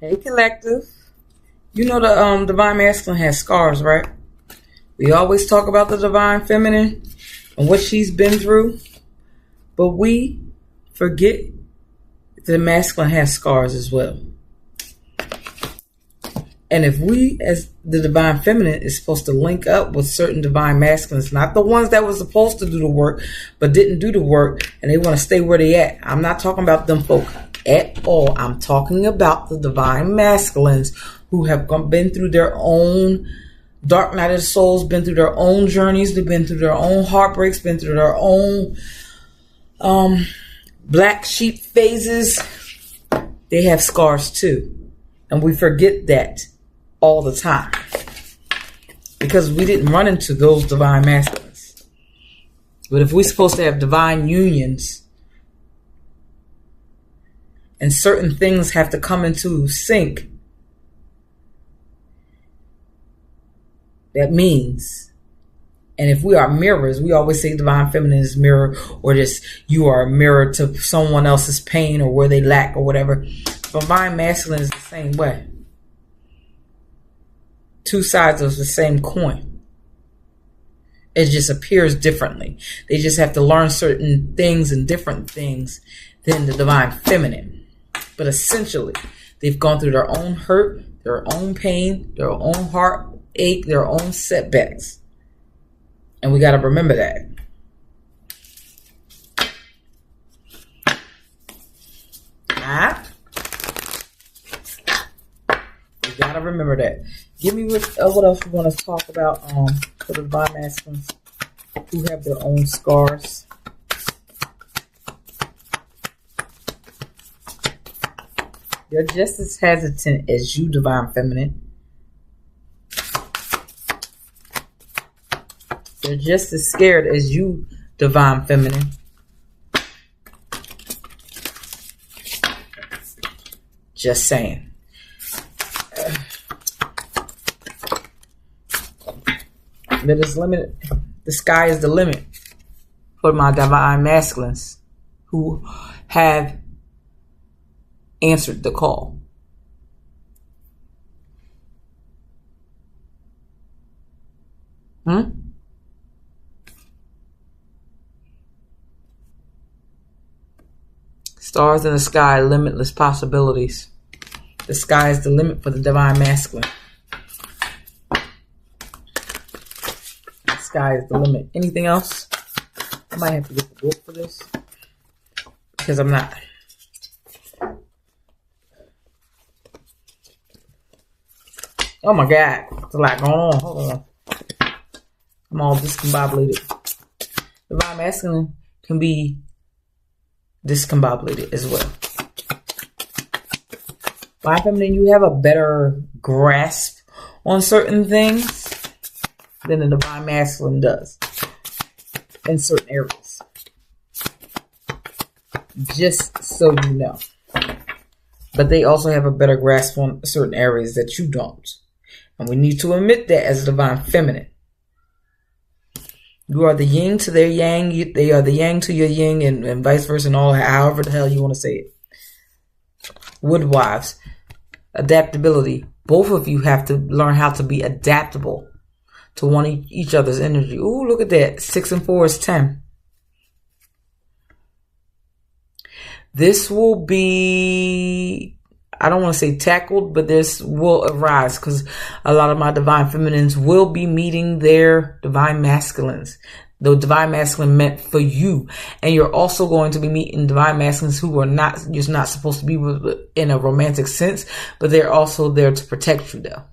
Hey, collective. You know the divine masculine has scars, right? We always talk about the divine feminine and what she's been through, but we forget the masculine has scars as well. And if we, as the divine feminine, is supposed to link up with certain divine masculines, not the ones that were supposed to do the work, but didn't do the work, and they want to stay where they at. I'm not talking about them folk at all. I'm talking about the divine masculines who have been through their own dark night of the souls, been through their own journeys, they've been through their own heartbreaks, been through their own black sheep phases. They have scars too. And we forget that all the time because we didn't run into those divine masculines. But if we're supposed to have divine unions and certain things have to come into sync, that means, and if we are mirrors, we always say divine feminine is mirror, or just you are a mirror to someone else's pain or where they lack or whatever. Divine masculine is the same way. Two sides of the same coin. It just appears differently. They just have to learn certain things and different things than the divine feminine. But essentially, they've gone through their own hurt, their own pain, their own heartache, their own setbacks. And we got to remember that. We got to remember that. Give me what else you want to talk about for the divine masculines who have their own scars. They're just as hesitant as you, divine feminine. They're just as scared as you, divine feminine. Just saying. That is limited. The sky is the limit for my divine masculines who have answered the call. Stars in the sky, limitless possibilities. The sky is the limit for the divine masculine. Sky is the limit. Anything else? I might have to get the book for this because I'm not. Oh my God, there's a lot going on. Hold on, I'm all discombobulated. Divine masculine can be discombobulated as well. Divine feminine, you have a better grasp on certain things than the divine masculine does in certain areas. Just so you know. But they also have a better grasp on certain areas that you don't. And we need to admit that as a divine feminine. You are the yin to their yang. They are the yang to your yin, and vice versa, and all, however the hell you want to say it. Woodwives. Adaptability. Both of you have to learn how to be adaptable to each other's energy. Ooh, look at that. 6 and 4 is 10. This will be, I don't want to say tackled, but this will arise because a lot of my divine feminines will be meeting their divine masculines. The divine masculine meant for you. And you're also going to be meeting divine masculines who are not, you're not supposed to be with in a romantic sense, but they're also there to protect you though.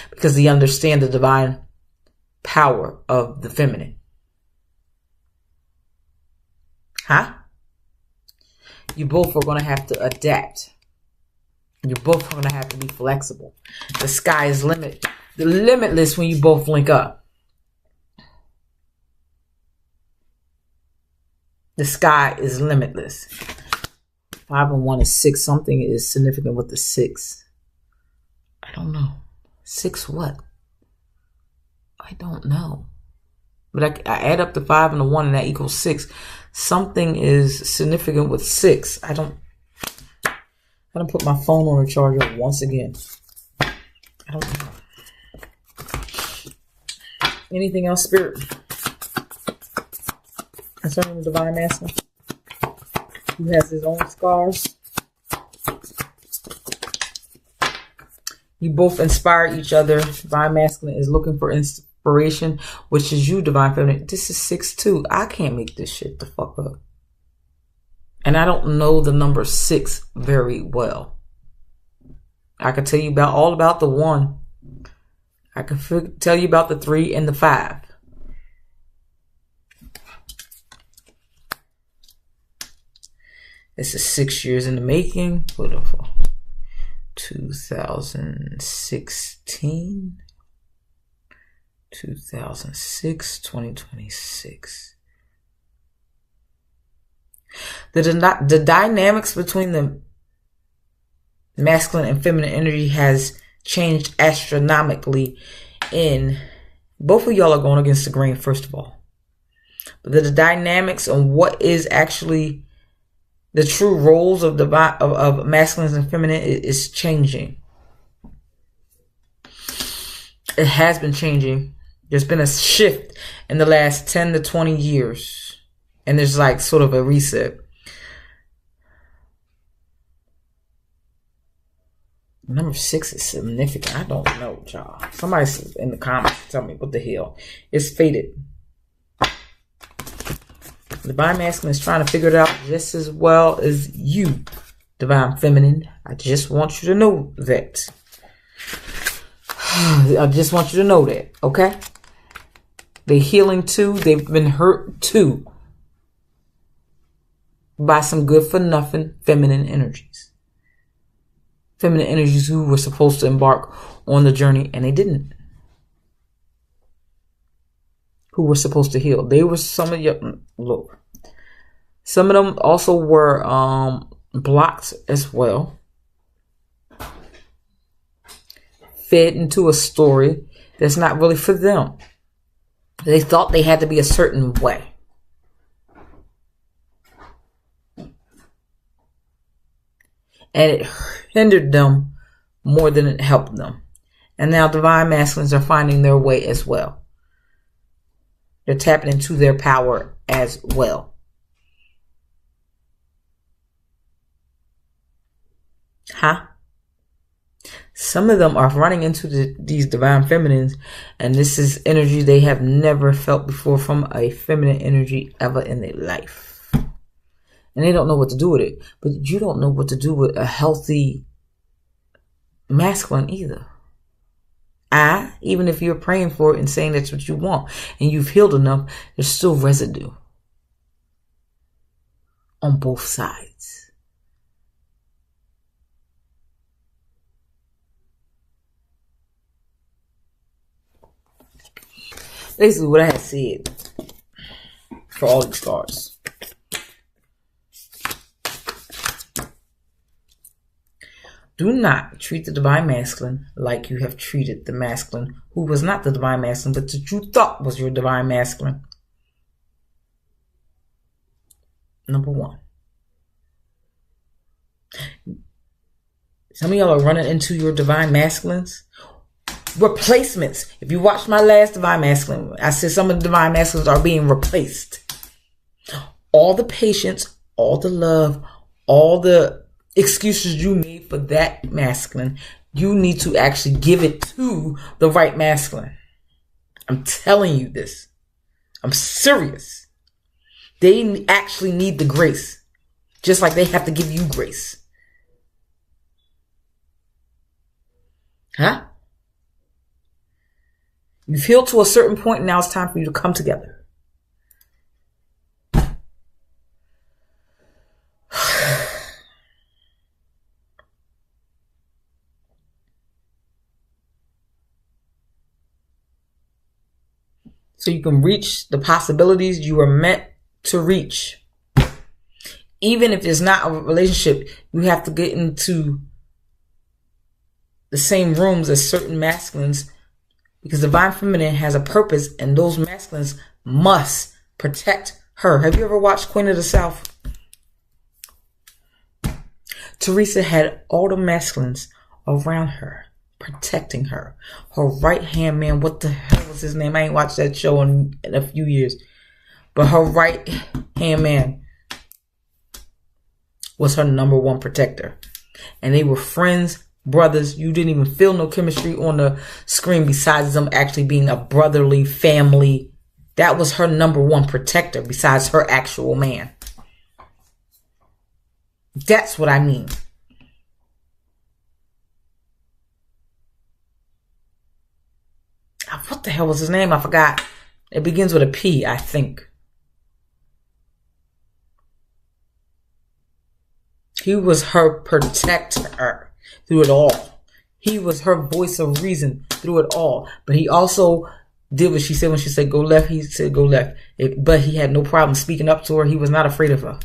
Because they understand the divine power of the feminine. You both are going to have to adapt. You both are going to have to be flexible. The sky is limitless when you both link up. The sky is limitless. 5 and 1 is 6. Something is significant with the 6. I don't know. 6 what? I don't know. But I add up the 5 and the 1 and that equals 6. Something is significant with 6. I'm going to put my phone on the charger once again. I don't know. Anything else, Spirit? Concerning the divine masculine? Who has his own scars? You both inspire each other. Divine masculine is looking for inspiration, which is you, divine feminine. This is 6-2. I can't make this shit the fuck up. And I don't know the number 6 very well. I can tell you all about the 1. I can tell you about the 3 and the 5. This is 6 years in the making. Beautiful. 2016, 2006, 2026. The dynamics between the masculine and feminine energy has changed astronomically. In both of y'all are going against the grain, first of all. But the dynamics on what is actually the true roles of masculine and feminine is changing. It has been changing. There's been a shift in the last 10 to 20 years. And there's like sort of a reset. Number 6 is significant. I don't know, y'all. Somebody in the comments tell me what the hell. It's fated. The divine masculine is trying to figure it out just as well as you, divine feminine. I just want you to know that. I just want you to know that, okay? They're healing too. They've been hurt too by some good for nothing feminine energies. Feminine energies who were supposed to embark on the journey and they didn't. Who were supposed to heal. They were some of your look. Some of them also were blocked as well. Fed into a story that's not really for them. They thought they had to be a certain way. And it hindered them more than it helped them. And now divine masculines are finding their way as well. They're tapping into their power as well. Huh? Some of them are running into these divine feminines, and this is energy they have never felt before from a feminine energy ever in their life. And they don't know what to do with it. But you don't know what to do with a healthy masculine either. Even if you're praying for it and saying that's what you want and you've healed enough, there's still residue on both sides. Basically what I had said for all these cards. Do not treat the divine masculine like you have treated the masculine who was not the divine masculine, but that you thought was your divine masculine. Number 1. Some of y'all are running into your divine masculines. Replacements. If you watched my last divine masculine, I said some of the divine masculines are being replaced. All the patience, all the love, all the excuses you made for that masculine, you need to actually give it to the right masculine. I'm telling you this. I'm serious. They actually need the grace, just like they have to give you grace. Huh? You've healed to a certain point, and now it's time for you to come together. So you can reach the possibilities you were meant to reach. Even if it's not a relationship, you have to get into the same rooms as certain masculines, because divine feminine has a purpose and those masculines must protect her. Have you ever watched Queen of the South? Teresa had all the masculines around her, protecting her. Her right-hand man, what the hell was his name? I ain't watched that show in a few years. But her right-hand man was her number one protector. And they were friends, brothers. You didn't even feel no chemistry on the screen besides them actually being a brotherly family. That was her number one protector besides her actual man. That's what I mean. What the hell was his name? I forgot. It begins with a P, I think. He was her protector through it all. He was her voice of reason through it all. But he also did what she said when she said go left. He said go left. But he had no problem speaking up to her. He was not afraid of her.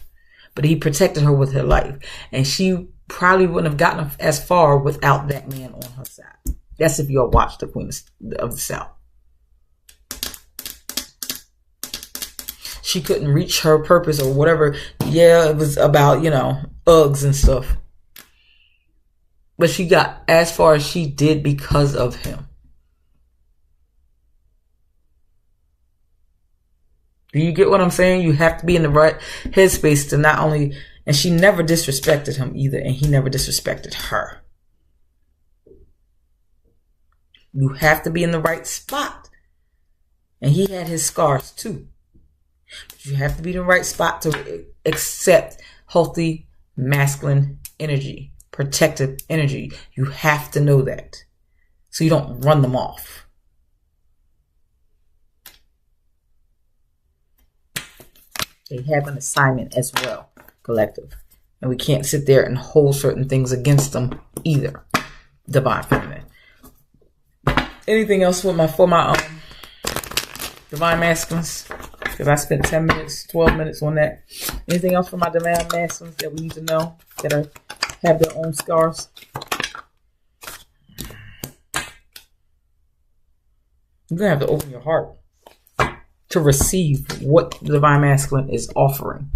But he protected her with her life. And she probably wouldn't have gotten as far without that man on her side. That's if y'all watched The Queen of the South. She couldn't reach her purpose or whatever. Yeah, it was about, Uggs and stuff. But she got as far as she did because of him. Do you get what I'm saying? You have to be in the right headspace to not only... And she never disrespected him either. And he never disrespected her. You have to be in the right spot. And he had his scars too. But you have to be in the right spot to accept healthy masculine energy, protective energy. You have to know that. So you don't run them off. They have an assignment as well, collective. And we can't sit there and hold certain things against them either. Divine Feminine. Anything else for my Divine Masculines? Because I spent 10 minutes, 12 minutes on that. Anything else for my Divine Masculines that we need to know that have their own scars? You're going to have to open your heart to receive what the Divine Masculine is offering.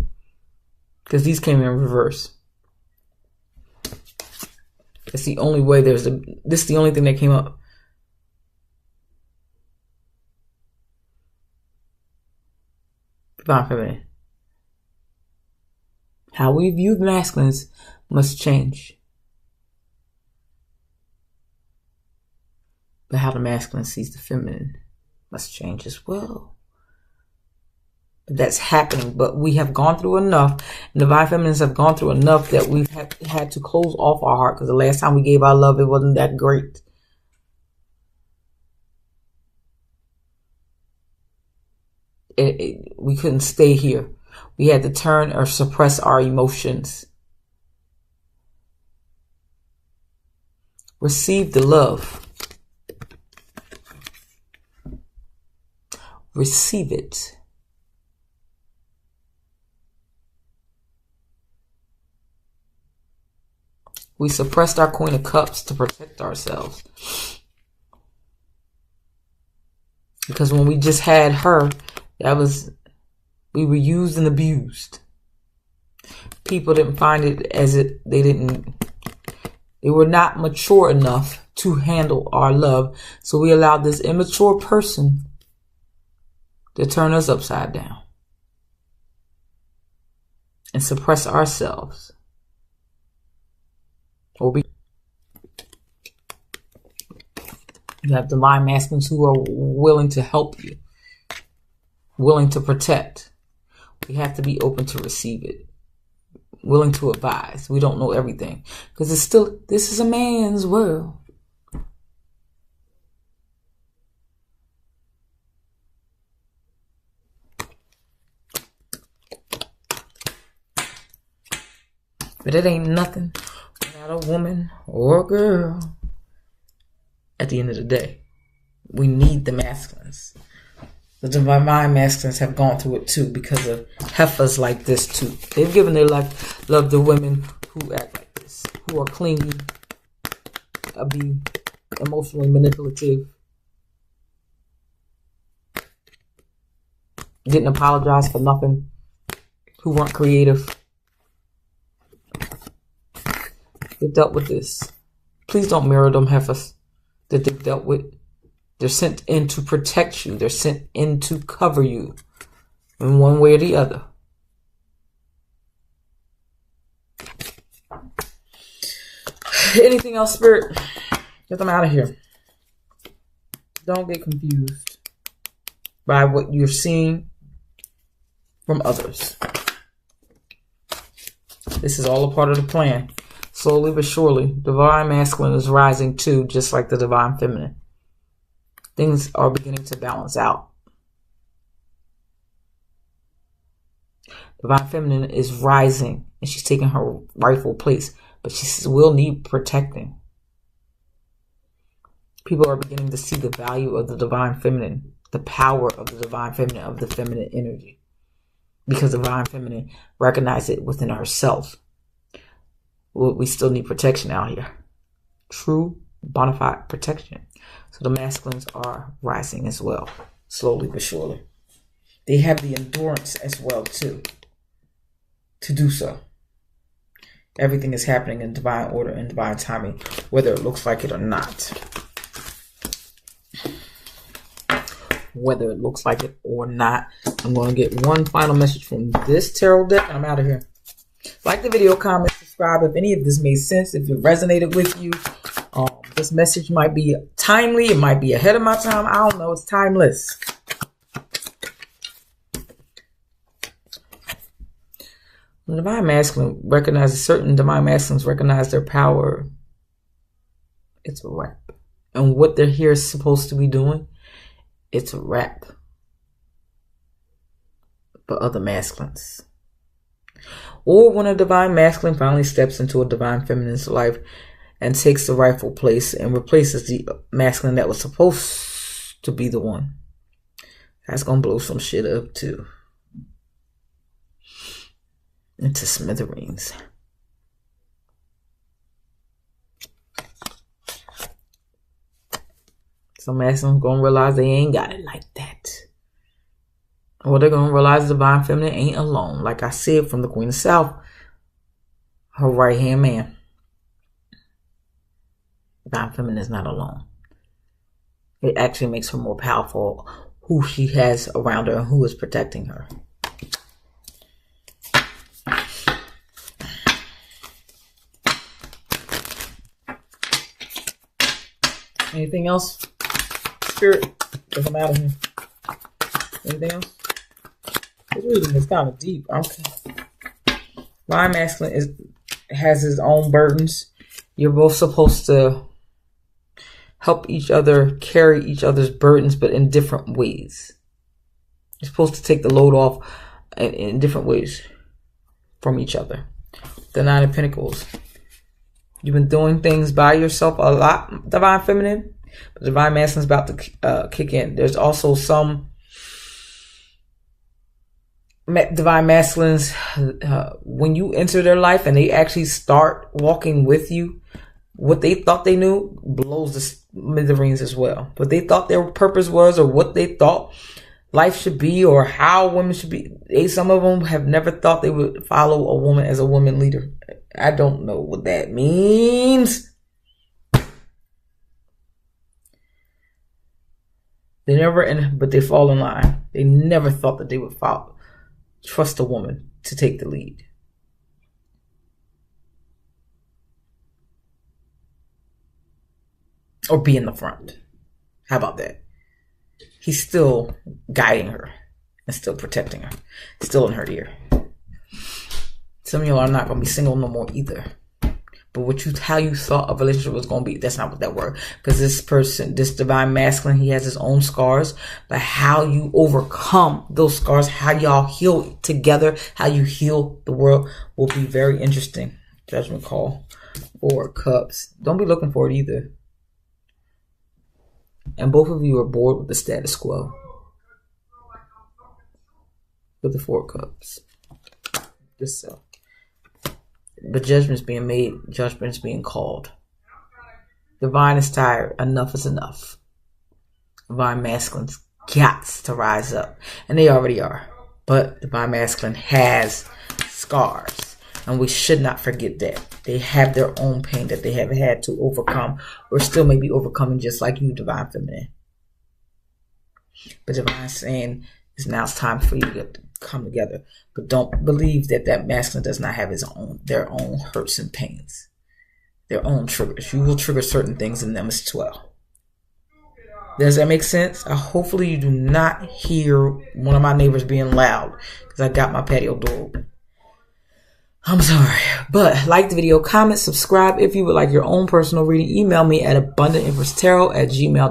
Because these came in reverse. It's the only way this is the only thing that came up. Divine Feminine. How we view the masculines must change. But how the masculine sees the feminine must change as well. That's happening, but we have gone through enough. And Divine Feminines have gone through enough that we've had to close off our heart, because the last time we gave our love, it wasn't that great. We couldn't stay here. We had to turn or suppress our emotions. Receive the love. Receive it. We suppressed our Queen of Cups to protect ourselves. Because when we just had her, we were used and abused. People didn't find it they were not mature enough to handle our love. So we allowed this immature person to turn us upside down and suppress ourselves. You have Divine Masculines who are willing to help you, willing to protect. We have to be open to receive it, willing to advise. We don't know everything, because this is a man's world. But it ain't nothing without a woman or a girl. At the end of the day, we need the masculines. The Divine Masculines have gone through it too, because of heifers like this too. They've given their love to women who act like this, who are clingy, be emotionally manipulative, didn't apologize for nothing, who weren't creative. They dealt with this. Please don't mirror them heifers that they've dealt with. They're sent in to protect you. They're sent in to cover you in one way or the other. Anything else, Spirit? Get them out of here. Don't get confused by what you're seeing from others. This is all a part of the plan. Slowly but surely, divine masculine is rising too, just like the divine feminine. Things are beginning to balance out. Divine feminine is rising and she's taking her rightful place, but she will need protecting. People are beginning to see the value of the divine feminine, the power of the divine feminine, of the feminine energy. Because the divine feminine recognizes it within herself. Well, we still need protection out here. True, bona fide protection. So the masculines are rising as well, slowly but surely. They have the endurance as well, too, to do so. Everything is happening in divine order and divine timing, whether it looks like it or not. Whether it looks like it or not. I'm going to get one final message from this tarot deck, and I'm out of here. Like the video, comment, subscribe if any of this made sense, if it resonated with you. This message might be timely. It might be ahead of my time. I don't know. It's timeless. The divine masculine recognizes, certain divine masculines recognize their power. It's a wrap. And what they're here is supposed to be doing, it's a wrap for other masculines. Or when a divine masculine finally steps into a divine feminine's life and takes the rightful place and replaces the masculine that was supposed to be the one. That's going to blow some shit up too. Into smithereens. Some masculines going to realize they ain't got it like that. Or they're going to realize the divine feminine ain't alone. Like I said from the Queen of South, her right-hand man. Divine feminine is not alone. It actually makes her more powerful, who she has around her and who is protecting her. Anything else? Spirit, because I'm out of here. Anything else? This reading is kind of deep. Okay. Divine masculine has his own burdens. You're both supposed to help each other, carry each other's burdens, but in different ways. You're supposed to take the load off in different ways from each other. The Nine of Pentacles. You've been doing things by yourself a lot, divine feminine. But divine masculine is about to kick in. There's also some divine masculines, when you enter their life and they actually start walking with you, what they thought they knew blows the smithereens as well. What they thought their purpose was, or what they thought life should be, or how women should be. Some of them have never thought they would follow a woman as a woman leader. I don't know what that means. They never, but they fall in line. They never thought that they would trust a woman to take the lead. Or be in the front. How about that? He's still guiding her and still protecting her. Still in her ear. Some of y'all are not going to be single no more either. But how you thought a relationship was going to be, that's not what that word. Because this person, this divine masculine, he has his own scars. But how you overcome those scars, how y'all heal together, how you heal the world will be very interesting. Judgment call. 4 cups. Don't be looking for it either. And both of you are bored with the status quo. With the 4 cups. Just so. But judgment's being made. Judgment's being called. Divine is tired. Enough is enough. Divine masculine's got to rise up. And they already are. But divine masculine has scars. And we should not forget that. They have their own pain that they have had to overcome, or still may be overcoming, just like you, Divine Feminine. But Divine saying, now it's time for you to come together. But don't believe that masculine does not have their own hurts and pains, their own triggers. You will trigger certain things in them as well. Does that make sense? Hopefully you do not hear one of my neighbors being loud, because I got my patio door open. I'm sorry. But like the video, comment, subscribe. If you would like your own personal reading, email me at abundantempresstarot@gmail.com.